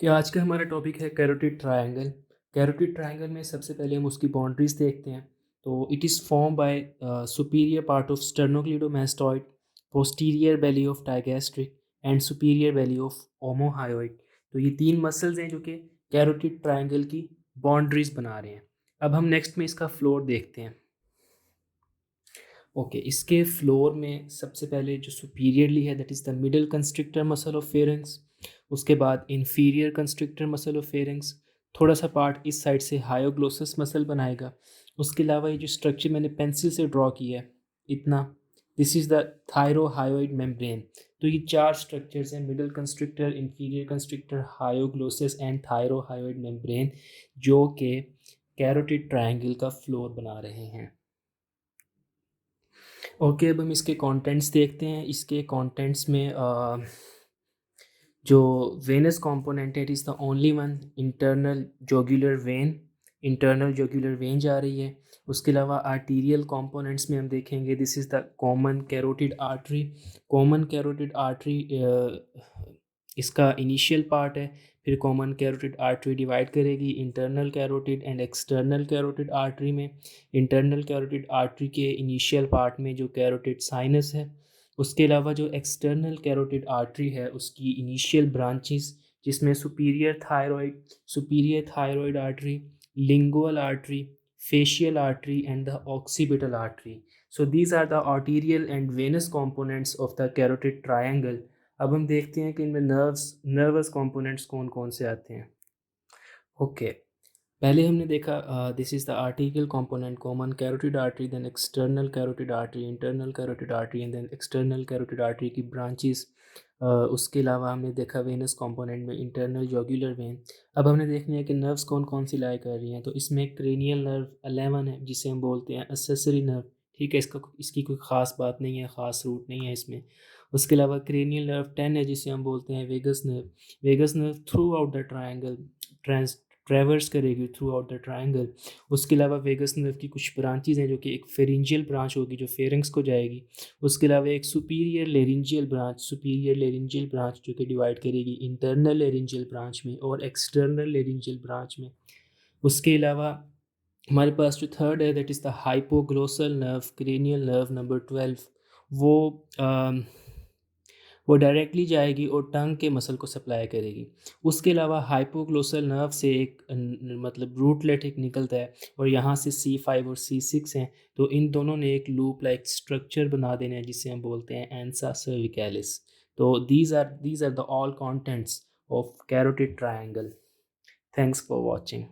कि आज का हमारा टॉपिक है कैरोटिड ट्रायंगल। कैरोटिड ट्रायंगल में सबसे पहले हम उसकी बाउंड्रीज देखते हैं। तो it is form by superior part of sternocleidomastoid, posterior belly of digastric and superior belly of omohyoid. तो ये तीन मसल्स हैं जो कि कैरोटिड ट्रायंगल की बाउंड्रीज बना रहे हैं। अब हम नेक्स्ट में इसका फ्लोर देखते हैं। ओके, इसके फ्लोर में सबसे पहले जो सुपीरियरली है that is the middle constrictor muscle of pharynx. उसके बाद inferior constrictor muscle of pharynx, थोड़ा सा पार्ट इस साइड से हायोग्लोसस मसल बनाएगा। उसके अलावा ये जो स्ट्रक्चर मैंने पेंसिल से ड्रॉ किया है इतना, this is the thyrohyoid membrane. तो ये चार स्ट्रक्चर्स हैं, middle constrictor, inferior constrictor, hyoglossus and thyrohyoid membrane, जो कि कैरोटिड ट्रायंगल का फ्लोर बना रहे हैं। ओके, अब हम इसके कंटेंट्स देखते हैं। इसके कंटेंट्स में जो वेनस कंपोनेंट है it is the only one internal jugular vein. Internal jugular vein जा रही है। उसके अलावा आर्टीरियल कंपोनेंट्स में हम देखेंगे this is the common carotid artery. Common carotid artery इसका इनिशियल पार्ट है। फिर कॉमन कैरोटिड आर्टरी डिवाइड करेगी internal carotid and external carotid artery में। इंटरनल कैरोटिड आर्टरी के इनिशियल पार्ट में जो कैरोटिड साइनस है, उसके अलावा जो एक्सटर्नल कैरोटिड आर्टरी है उसकी इनिशियल ब्रांचेस जिसमें superior thyroid artery, lingual artery, facial artery and the occipital artery. So these are the arterial and venous components of the carotid triangle. अब हम देखते हैं कि इनमें नर्वस कंपोनेंट्स कौन कौन से आते हैं। ओके, पहले हमने देखा this is the arterial component common carotid artery, then external carotid artery, internal carotid artery and then external carotid artery की ब्रांचेस। उसके अलावा हमने देखा वेनस कंपोनेंट में इंटरनल जोगुलर वेन। अब हमने देखना है कि नर्व्स कौन कौन सी लाई कर रही हैं। तो इसमें क्रेनियल नर्व 11 है जिसे हम बोलते हैं एक्सेसरी नर्व। ठीक है, इसकी कोई ख़ास बात नहीं है, ख़ास रूट नहीं है इसमें। उसके अलावा क्रेनियल नर्व 10 है जिसे हम बोलते हैं vagus nerve. Vagus nerve throughout the triangle traverse करेगी थ्रू आउट द ट्रायंगल। उसके अलावा वेगस नर्व की कुछ ब्रांचेज हैं जो कि एक फेरेंजियल ब्रांच होगी जो फेरेंक्स को जाएगी। उसके अलावा एक सुपीरियर लेरिंजियल ब्रांच जो कि डिवाइड करेगी इंटरनल लेरिंजियल ब्रांच में और एक्सटर्नल लेरिंजियल ब्रांच में। उसके अलावा हमारे पास जो थर्ड है that is the hypoglossal nerve, cranial nerve number 12। वो वो डायरेक्टली जाएगी और टंग के मसल को सप्लाई करेगी। उसके अलावा हाइपोग्लोसल नर्व से एक मतलब रूटलेट एक निकलता है और यहाँ से C5 और C6 हैं। तो इन दोनों ने एक लूप लाइक स्ट्रक्चर बना देना है जिसे हम बोलते हैं एंसा सर्विकैलिस। तो these are the all contents of carotid triangle. Thanks for watching.